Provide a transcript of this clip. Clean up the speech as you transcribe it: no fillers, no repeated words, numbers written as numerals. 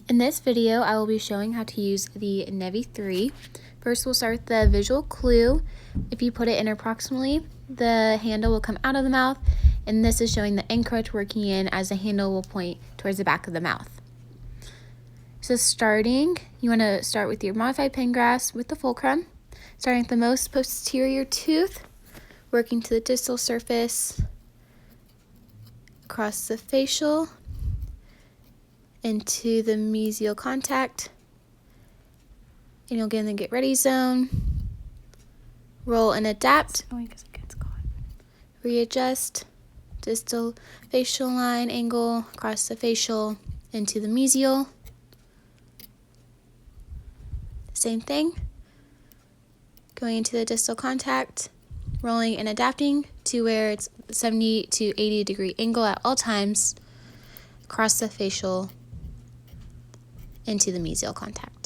In this video, I will be showing how to use the Nevi 3. First, we'll start with the visual clue. If you put it in approximately, the handle will come out of the mouth, and this is showing the incorrect working in as the handle will point towards the back of the mouth. So you want to start with your modified pen grasp with the fulcrum, starting with the most posterior tooth, working to the distal surface, across the facial, into the mesial contact, and you'll get in the get ready zone, roll and adapt, readjust, distal facial line angle, across the facial, into the mesial, same thing, going into the distal contact, rolling and adapting to where it's 70 to 80 degree angle at all times, across the facial, into the mesial contact.